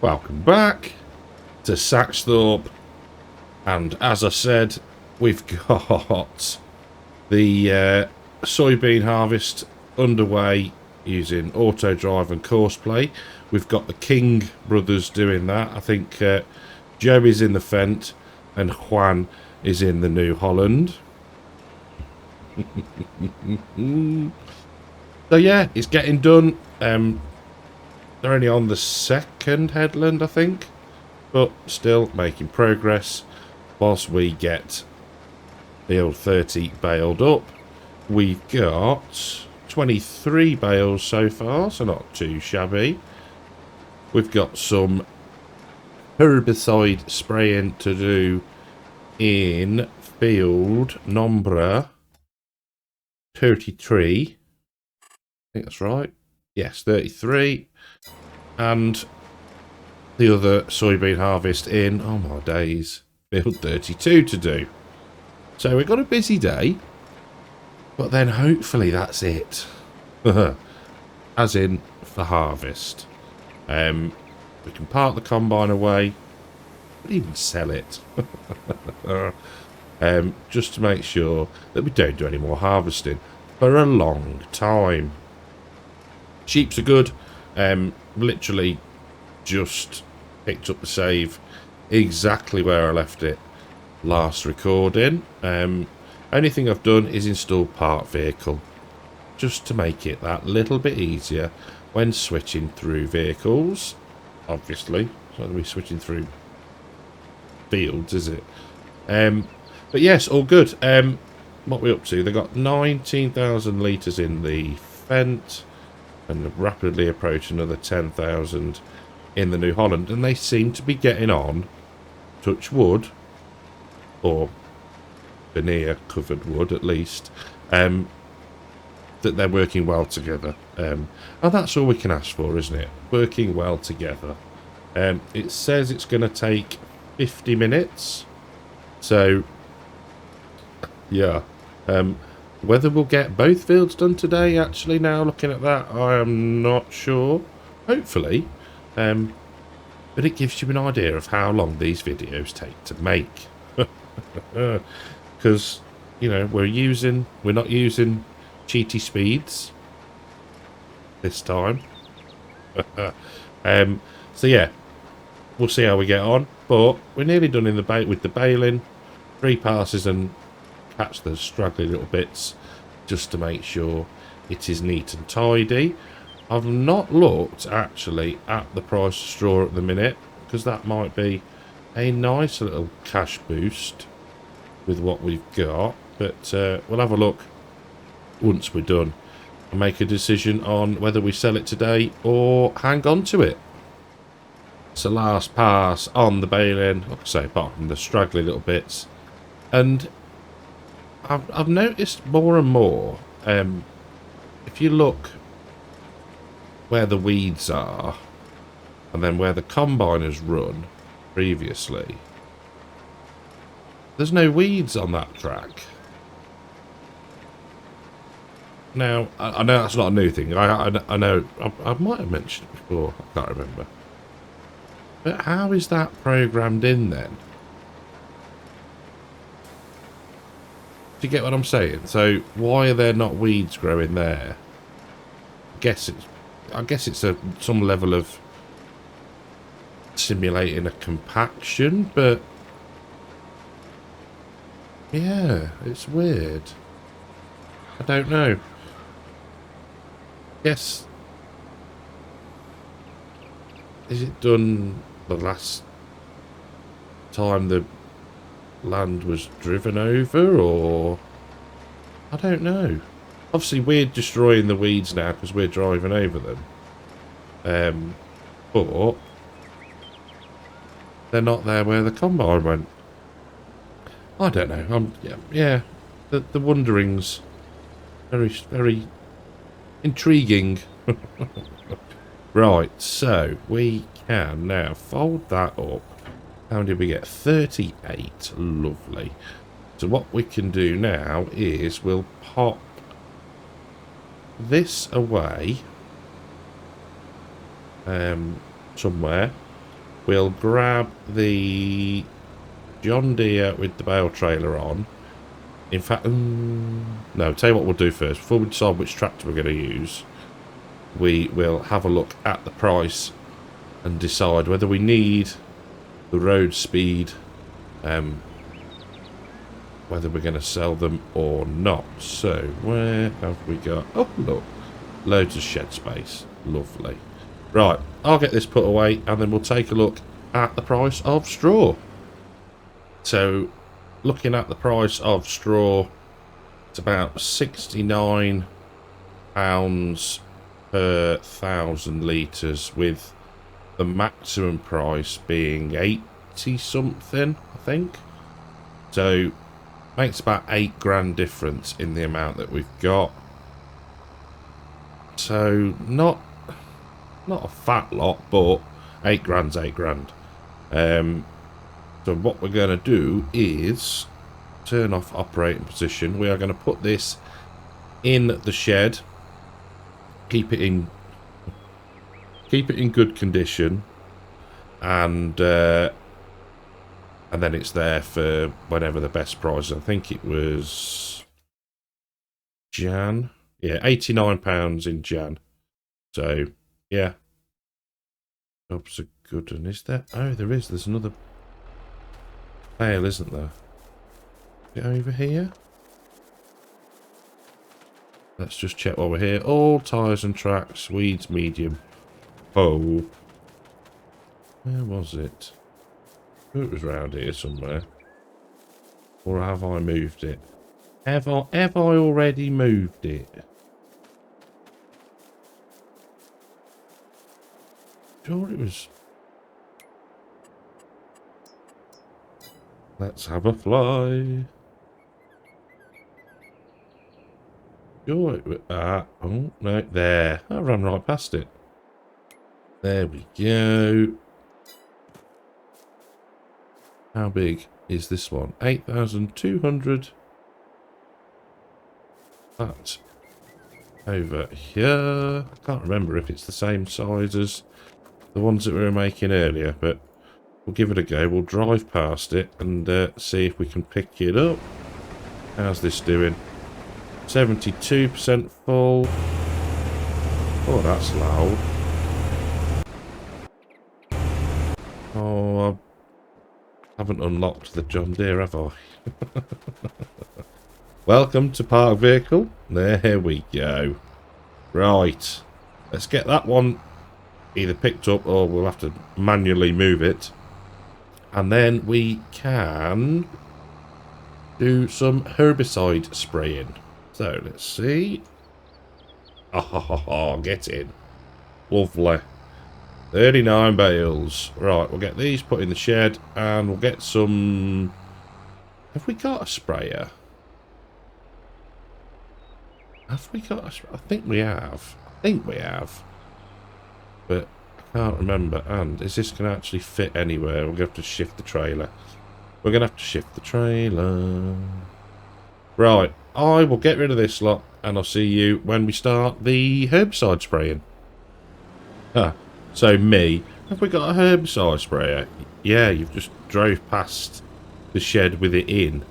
Welcome back to SAXTHORPE, and as I said, we've got the soybean harvest underway using auto drive and course play. We've got the King brothers doing that. I think Joe is in the Fendt and Juan is in the New Holland. So yeah, it's getting done. They're only on the second headland, I think, but still making progress whilst we get the old 30 baled up. We've got 23 bales so far, so not too shabby. We've got some herbicide spraying to do in field number 33. I think that's right. Yes, 33. And the other soybean harvest in, oh my days, field 32 to do. So we've got a busy day, but then hopefully that's it. As in for harvest. We can park the combine away, but even sell it. Just to make sure that we don't do any more harvesting for a long time. Sheeps are good. Literally just picked up the save exactly where I left it last recording. Only thing I've done is install part vehicle, just to make it that little bit easier when switching through vehicles. Obviously, it's not going to be switching through fields, is it? But yes, all good. What we're up to, they got 19,000 litres in the Fendt and rapidly approach another 10,000 in the New Holland, and they seem to be getting on, touch wood, or veneer covered wood at least, that they're working well together. And that's all we can ask for, isn't it? Working well together. It says it's going to take 50 minutes, so yeah. Whether we'll get both fields done today, actually, now looking at that, I am not sure. Hopefully. But it gives you an idea of how long these videos take to make. Because, you know, we're not using cheaty speeds this time. So yeah, we'll see how we get on. But we're nearly done in with the baling. 3 passes and catch the straggly little bits just to make sure it is neat and tidy. I've not looked actually at the price of straw at the minute, because that might be a nice little cash boost with what we've got, but we'll have a look once we're done and make a decision on whether we sell it today or hang on to it. It's the last pass on the baling, like I say, apart from the straggly little bits. And I've noticed more and more, if you look where the weeds are and then where the combine has run previously, there's no weeds on that track. Now, I know that's not a new thing. I know, I might have mentioned it before, I can't remember. But how is that programmed in then? Do you get what I'm saying? So why are there not weeds growing there? I guess it's some level of simulating a compaction, but yeah, it's weird. I don't know. Guess, is it done the last time the land was driven over, or I don't know. Obviously we're destroying the weeds now because we're driving over them, but they're not there where the combine went. I don't know. Yeah. The wonderings, very intriguing. Right, so we can now fold that up. How did we get? 38. Lovely. So what we can do now is we'll pop this away somewhere, We'll grab the John Deere with the bale trailer on. In fact, no, tell you what we'll do first. Before we decide which tractor we're going to use, we will have a look at the price and decide whether we need the road speed, whether we're going to sell them or not. So, where have we got? Oh, look. Loads of shed space. Lovely. Right, I'll get this put away and then we'll take a look at the price of straw. So, looking at the price of straw, it's about £69 per 1,000 litres, with the maximum price being 80 something, I think. So, makes about 8 grand difference in the amount that we've got. So, not a fat lot, but 8 grand's 8 grand. So what we're going to do is turn off operating position. We are going to put this in the shed, keep it in good condition, and then it's there for whenever the best price. I think it was Jan. Yeah, £89 in Jan. So yeah, jobs are good. And is there? Oh, there is. There's another bale, isn't there? Is it over here? Let's just check while we're here. All tyres and tracks, weeds medium. Oh. Where was it? Oh, it was round here somewhere. Or have I moved it? Have I already moved it? Sure it was. Let's have a fly. Sure it was. Oh, no, there. I ran right past it. There we go. How big is this one? 8,200. That over here. I can't remember if it's the same size as the ones that we were making earlier, but we'll give it a go. We'll drive past it and see if we can pick it up. How's this doing? 72% full. Oh, that's loud. Oh, I haven't unlocked the John Deere, have I? Welcome to Park Vehicle. There we go. Right. Let's get that one either picked up or we'll have to manually move it. And then we can do some herbicide spraying. So, let's see. Oh, get in. Lovely. 39 bales. Right, we'll get these put in the shed and we'll get some... Have we got a sprayer? Have we got a sprayer? I think we have. But I can't remember. And is this going to actually fit anywhere? We're going to have to shift the trailer. Right, I will get rid of this lot and I'll see you when we start the herbicide spraying. So me, have we got a herbicide sprayer? Yeah, you've just drove past the shed with it in.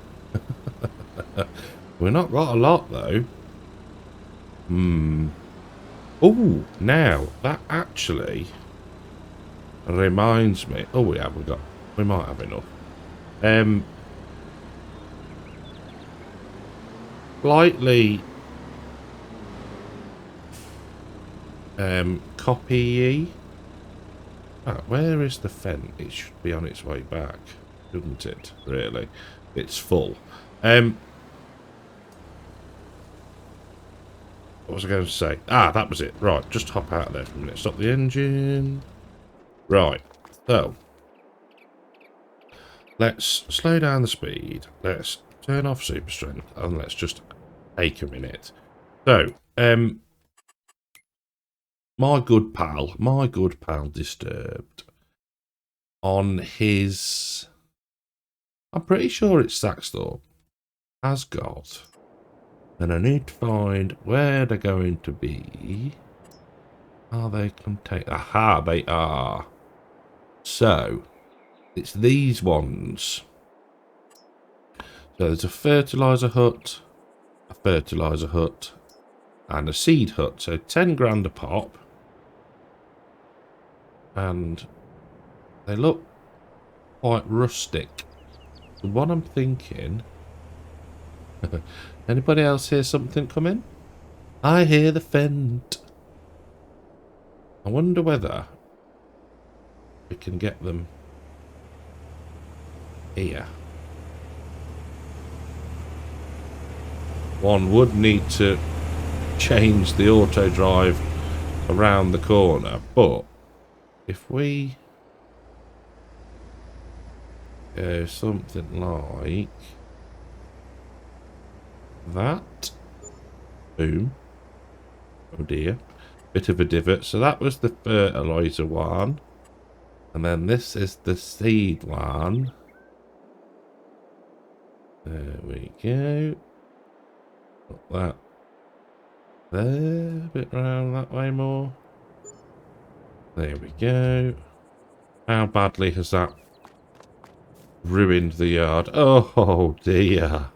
We've not got a lot though. Oh, now that actually reminds me. Oh, we might have enough. Slightly copy-y. Where is the Fendt? It should be on its way back, shouldn't it? Really, it's full. What was I going to say? That was it. Right, just hop out of there for a minute. Stop the engine. Right, so let's slow down the speed. Let's turn off super strength and let's just take a minute. So, my good pal Disturbed, on his, I'm pretty sure it's SAXTHORPE, has got, and I need to find where they're going to be. Are they contained? Aha, they are. So, it's these ones. So there's a fertiliser hut, and a seed hut. So 10 grand a pop. And they look quite rustic. So what I'm thinking... Anybody else hear something coming? I hear the Fendt. I wonder whether we can get them here. One would need to change the auto drive around the corner, but if we go something like that, boom. Oh dear, bit of a divot. So that was the fertilizer one, and then this is the seed one. There we go. Put that there, a bit round that way more. There we go. How badly has that ruined the yard? Oh dear.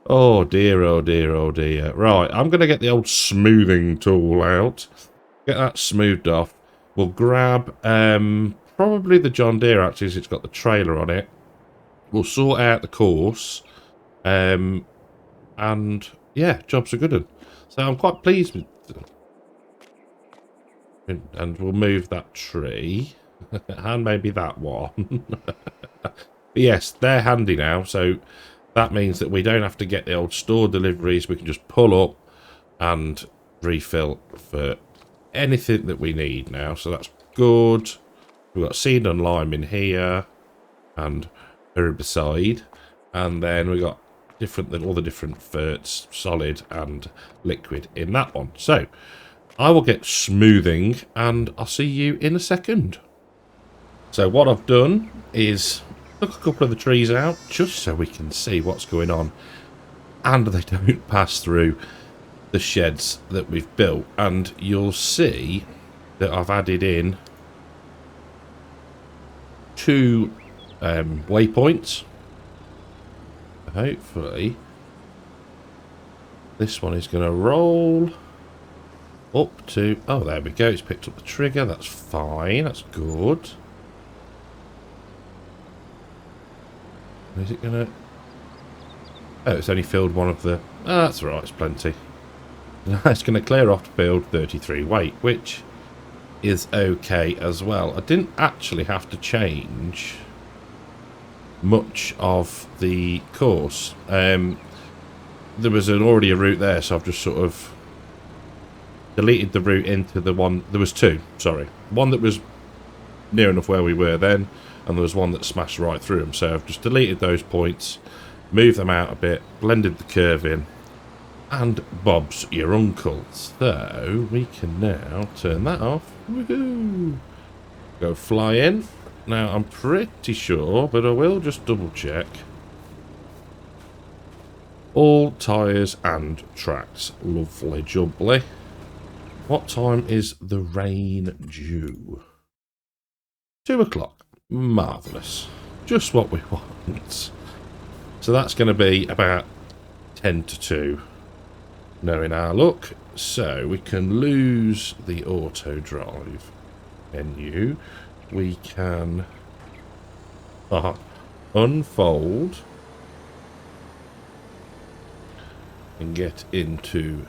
Oh dear, oh dear, oh dear. Right, I'm going to get the old smoothing tool out. Get that smoothed off. We'll grab probably the John Deere, actually, as it's got the trailer on it. We'll sort out the course. And, yeah, job's a good one. So I'm quite pleased with them. And we'll move that tree. And maybe that one. But yes, they're handy now, so... That means that we don't have to get the old store deliveries. We can just pull up and refill for anything that we need now. So that's good. We've got seed and lime in here and herbicide. And then we got all the different ferts, solid and liquid in that one. So I will get smoothing and I'll see you in a second. So what I've done is... took a couple of the trees out just so we can see what's going on and they don't pass through the sheds that we've built. And you'll see that I've added in 2 waypoints. Hopefully this one is going to roll up to... oh, there we go, it's picked up the trigger. That's fine, that's good. Is it gonna... oh, it's only filled one of the... oh, that's right, it's plenty. It's going to clear off to field 33 weight, which is okay as well. I didn't actually have to change much of the course. There was already a route there, so I've just sort of deleted the route into the one... there was 2, sorry. One that was near enough where we were then, and there was one that smashed right through them. So I've just deleted those points, moved them out a bit, blended the curve in, and Bob's your uncle. So we can now turn that off. Woohoo! Go fly in. Now I'm pretty sure, but I will just double check. All tyres and tracks. Lovely jubbly. What time is the rain due? 2 o'clock. Marvellous. Just what we want. So that's going to be about 10 to 2, knowing our luck. So we can lose the auto drive menu. We can unfold and get into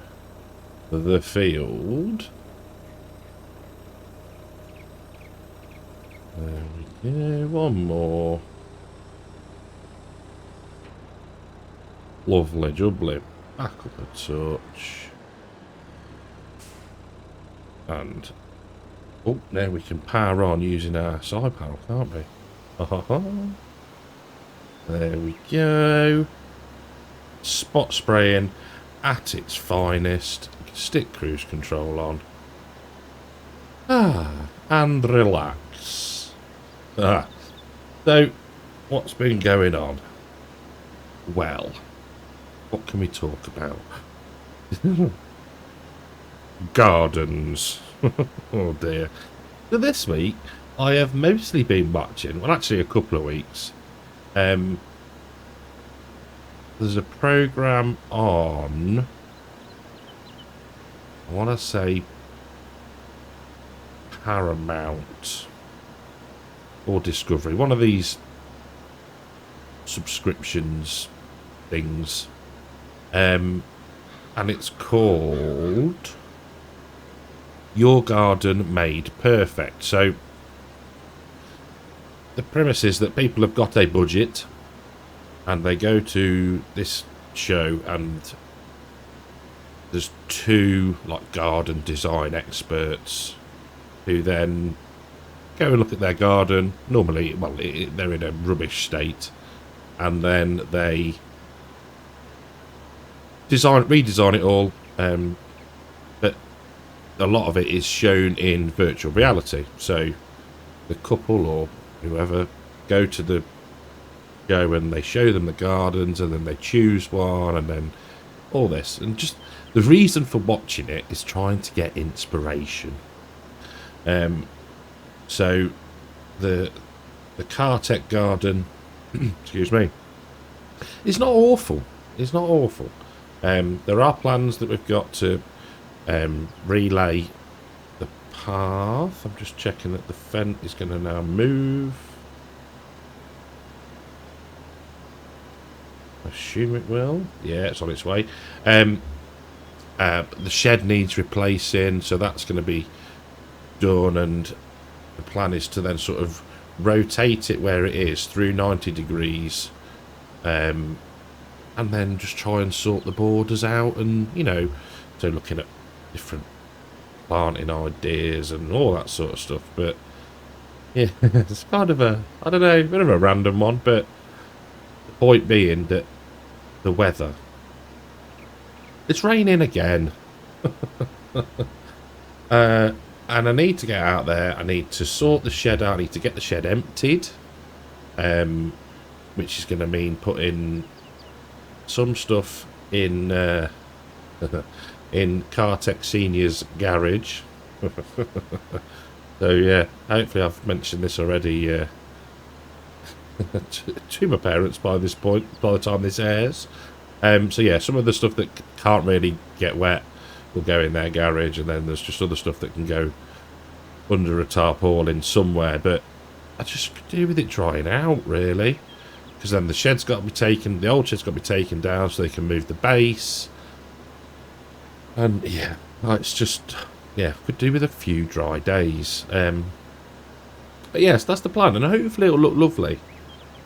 the field. There we go, one more. Lovely jubbly. Back up a touch. And, oh, now we can power on using our side panel, can't we? There we go. Spot spraying at its finest. We can stick cruise control on. And relax. So, what's been going on? Well, what can we talk about? Gardens. Oh dear. So this week, I have mostly been watching, well, actually a couple of weeks. There's a program on, I want to say Paramount or Discovery, one of these subscriptions things, and it's called Your Garden Made Perfect. So the premise is that people have got a budget and they go to this show, and there's two like garden design experts who then go and look at their garden. Normally, well, they're in a rubbish state, and then they redesign it all, but a lot of it is shown in virtual reality. So the couple or whoever go to the show and they show them the gardens, and then they choose one, and then all this. And just the reason for watching it is trying to get inspiration. So the Cartech garden, excuse me, it's not awful. It's not awful. There are plans that we've got to relay the path. I'm just checking that the Fendt is going to now move. I assume it will. Yeah, it's on its way. The shed needs replacing, so that's going to be done, and the plan is to then sort of rotate it where it is through 90 degrees, and then just try and sort the borders out, and so looking at different planting ideas and all that sort of stuff. But yeah, it's kind of a, I don't know, bit of a random one, but the point being that the weather, it's raining again. And I need to get out there. I need to sort the shed out. I need to get the shed emptied, which is going to mean putting some stuff in in Cartech Senior's garage. So yeah, hopefully I've mentioned this already to my parents by this point, by the time this airs. So yeah, some of the stuff that can't really get wet will go in their garage, and then there's just other stuff that can go under a tarpaulin somewhere. But I just could do with it drying out, really, because then the shed's got to be taken, the old shed's got to be taken down so they can move the base. And yeah, it's just, yeah, could do with a few dry days. But yes, that's the plan, and hopefully it'll look lovely.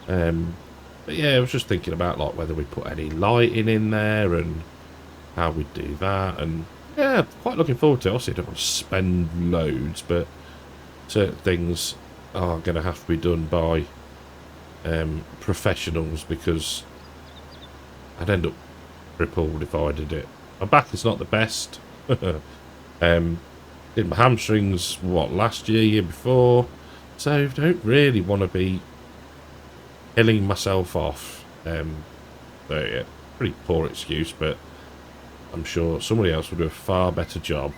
But yeah, I was just thinking about like whether we put any lighting in there and how we do that, and yeah, quite looking forward to it. Obviously, I don't want to spend loads, but certain things are going to have to be done by professionals, because I'd end up crippled if I did it. My back is not the best. Did my hamstrings last year before, so don't really want to be killing myself off. So yeah, pretty poor excuse, but I'm sure somebody else would do a far better job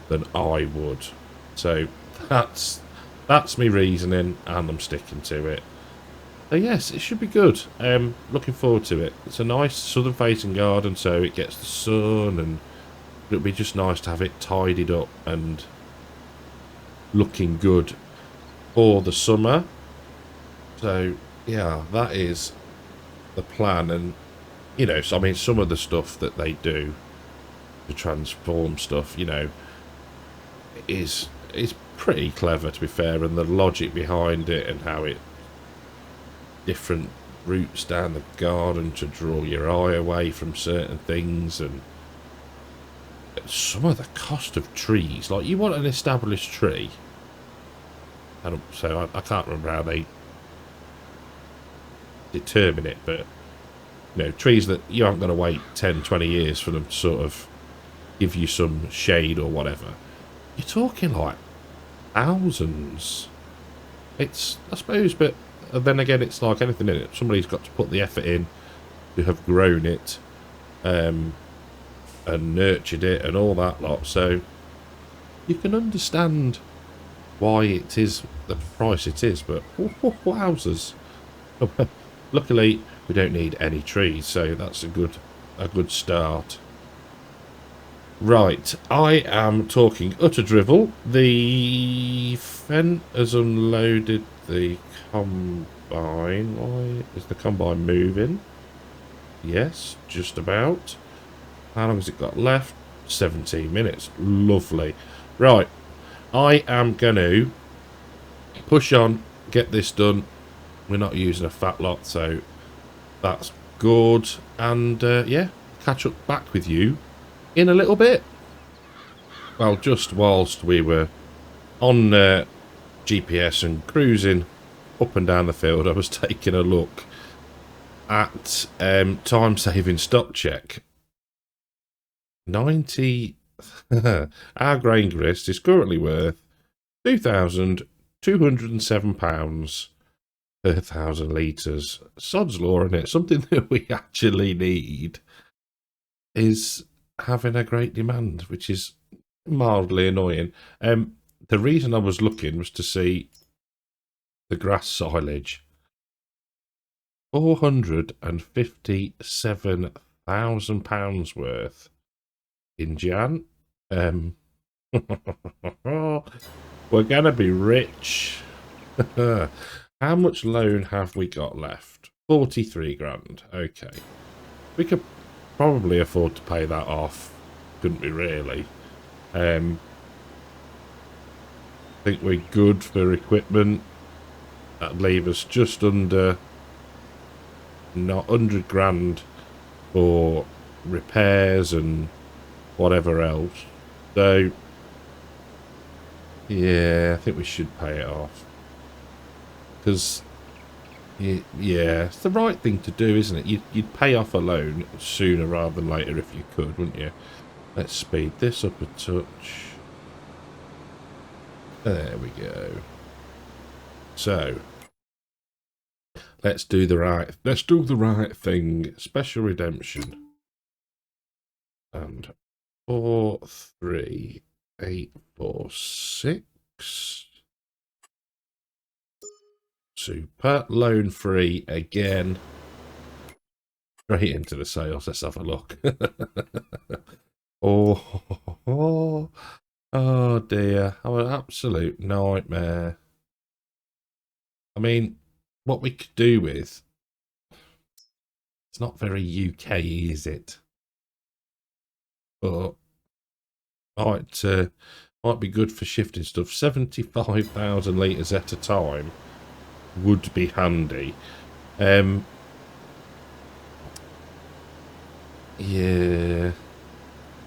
than I would. So that's me reasoning, and I'm sticking to it. So yes, it should be good. Looking forward to it. It's a nice southern facing garden, so it gets the sun, and it'll be just nice to have it tidied up and looking good for the summer. So yeah, that is the plan. And so I mean, some of the stuff that they do to transform stuff, is pretty clever, to be fair, and the logic behind it, and how it different routes down the garden to draw your eye away from certain things. And some of the cost of trees, like you want an established tree, so I can't remember how they determine it, but trees that you aren't going to wait 10-20 years for them to sort of give you some shade or whatever, you're talking like thousands. It's, I suppose, but then again, it's like anything in it, somebody's got to put the effort in to have grown it, and nurtured it and all that lot. So you can understand why it is the price it is, but wowzers. Luckily, we don't need any trees, so that's a good start. Right, I am talking utter drivel. The Fendt has unloaded the combine. Why is the combine moving? Yes, just about. How long has it got left? 17 minutes. Lovely. Right, I am going to push on, get this done. We're not using a fat lot, so that's good. And yeah, catch up back with you in a little bit. Well, just whilst we were on GPS and cruising up and down the field, I was taking a look at time-saving stock check. 90 our grain grist is currently worth £2,207 per 1,000 litres. Sod's law, in it. Something that we actually need is having a great demand, which is mildly annoying. The reason I was looking was to see the grass silage. £457,000 worth in Jan. We're gonna be rich. How much loan have we got left? 43 grand. Okay, we could probably afford to pay that off, couldn't we? Really? I think we're good for equipment. That'd leave us just under not 100 grand for repairs and whatever else. So yeah, I think we should pay it off, because yeah, it's the right thing to do, isn't it? You'd pay off a loan sooner rather than later if you could, wouldn't you? Let's speed this up a touch. There we go. So let's do the right thing. Special redemption. And 43846. Super. Loan free again. Straight into the sales. Let's have a look. Oh dear. Oh, an absolute nightmare. I mean, what we could do with... It's not very UK, is it? But might be good for shifting stuff. 75,000 litres at a time would be handy. Yeah,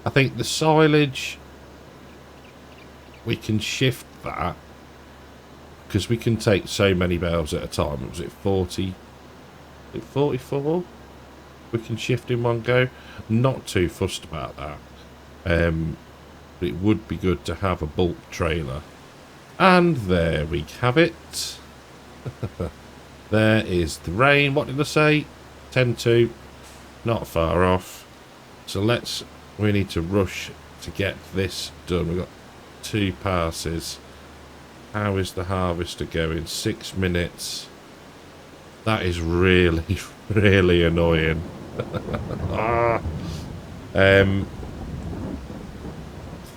I think the silage, we can shift that, because we can take so many bales at a time. Was it 40? Was it 44? We can shift in one go. Not too fussed about that. But it would be good to have a bulk trailer. And there we have it. There is the rain. What did I say? 10-2. Not far off. So we need to rush to get this done. We've got 2 passes. How is the harvester going? 6 minutes. That is really, really annoying. I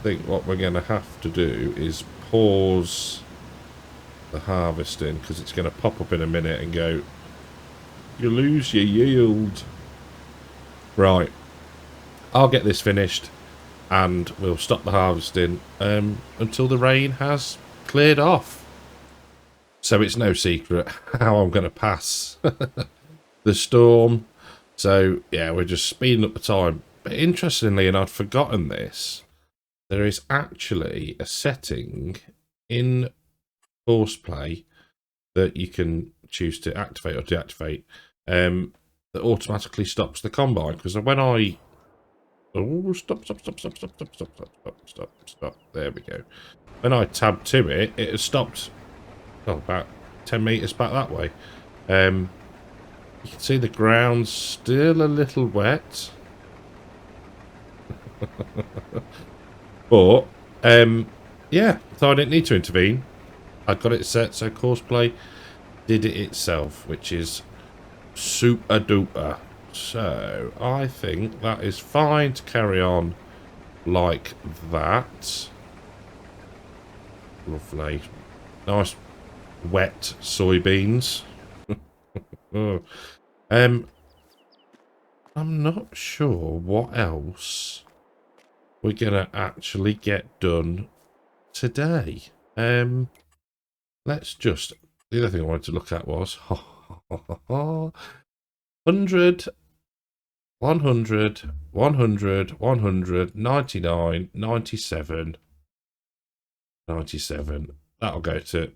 think what we're going to have to do is pause the harvesting, because it's going to pop up in a minute and go, you lose your yield. Right, I'll get this finished and we'll stop the harvesting until the rain has cleared off. So it's no secret how I'm going to pass the storm. So yeah, we're just speeding up the time. But interestingly, and I'd forgotten this, there is actually a setting in Horseplay that you can choose to activate or deactivate that automatically stops the combine. Because when I... Oh, stop. There we go. When I tab to it, it has stopped about 10 metres back that way. You can see the ground's still a little wet. But, yeah, so I didn't need to intervene. I got it set, so Courseplay did it itself, which is super duper. So I think that is fine to carry on like that. Lovely. Nice wet soybeans. Oh. I'm not sure what else we're gonna actually get done today. Let's just, the other thing I wanted to look at was 100, 100, 100, 100, 99, 97, 97. That'll go to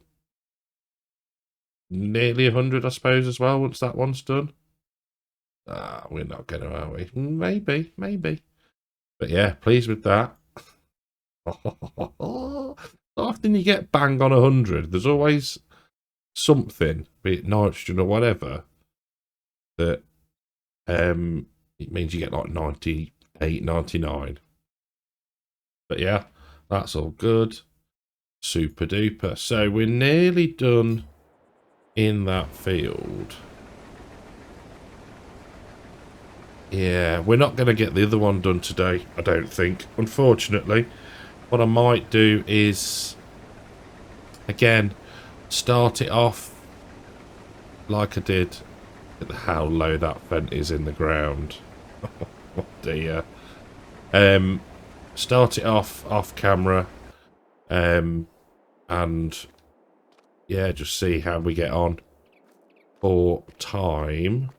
nearly 100, I suppose, as well, once that one's done. We're not going to, are we? Maybe, maybe. But yeah, pleased with that. Often you get bang on 100. There's always something, be it nitrogen or whatever, that it means you get like 98, 99. But yeah, that's all good. Super duper. So we're nearly done in that field. Yeah, we're not going to get the other one done today, I don't think, unfortunately. What I might do is, again, start it off like I did. Look at how low that Fendt is in the ground. Oh dear. Start it off camera, and yeah, just see how we get on for time.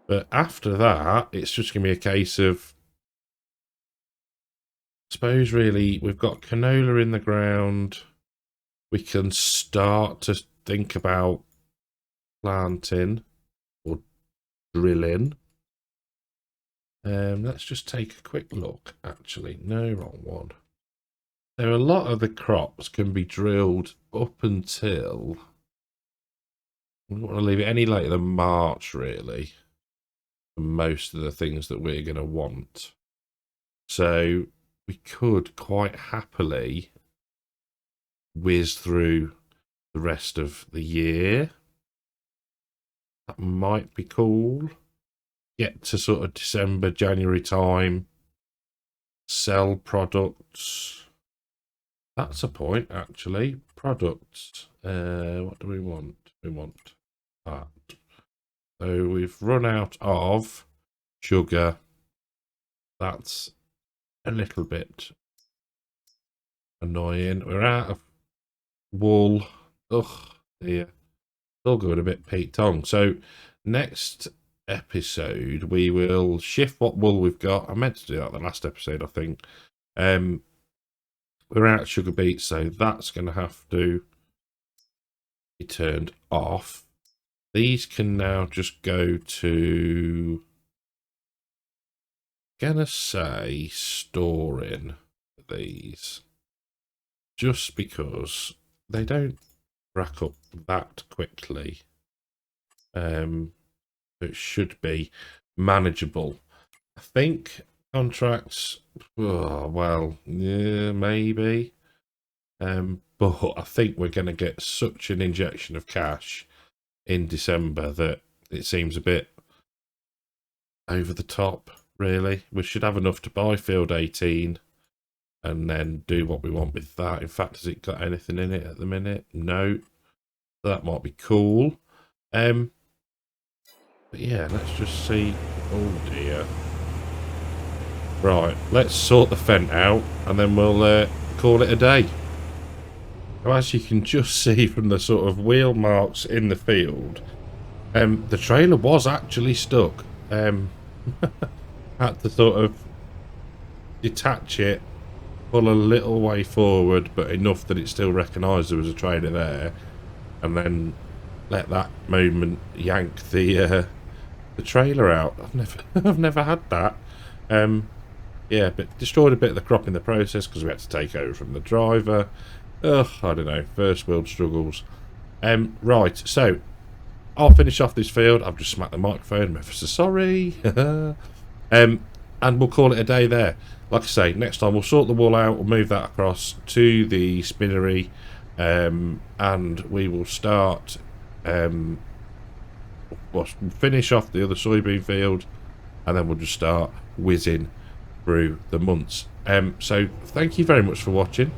But after that, it's just going to be a case of, I suppose really, we've got canola in the ground. We can start to think about planting or drilling. Let's just take a quick look, actually. No, wrong one. There are a lot of the crops can be drilled up until, we don't want to leave it any later than March, really, for most of the things that we're going to want. So we could quite happily whiz through the rest of the year. That might be cool. Get to sort of December, January time, sell products. That's a point, actually. Products. What do we want? We want that. So we've run out of sugar. That's a little bit annoying. We're out of wool. Ugh, dear. Still going a bit peaked on. So next episode we will shift what wool we've got. I meant to do that the last episode, I think. We're out of sugar beets, so that's going to have to be turned off. These can now just go to, gonna say, storing these, just because they don't rack up that quickly. It should be manageable. I think contracts, oh, well, yeah, maybe. But I think we're going to get such an injection of cash in December that it seems a bit over the top, really. We should have enough to buy Field 18 and then do what we want with that. In fact, has it got anything in it at the minute? No. That might be cool. But yeah, let's just see. Oh dear. Right, let's sort the Fendt out and then we'll call it a day. As you can just see from the sort of wheel marks in the field, the trailer was actually stuck. Had to sort of detach it, pull a little way forward, but enough that it still recognised there was a trailer there, and then let that moment yank the trailer out. I've never had that. Yeah, but destroyed a bit of the crop in the process because we had to take over from the driver. Ugh, I don't know, first world struggles. Right, so I'll finish off this field. I've just smacked the microphone. I'm ever so sorry. And we'll call it a day there. Like I say, next time we'll sort the wool out. We'll move that across to the spinnery. and we will start. We'll finish off the other soybean field, and then we'll just start whizzing through the months. So thank you very much for watching.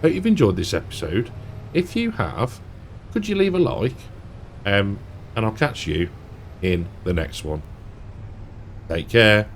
Hope you've enjoyed this episode. If you have, could you leave a like? And I'll catch you in the next one. Take care.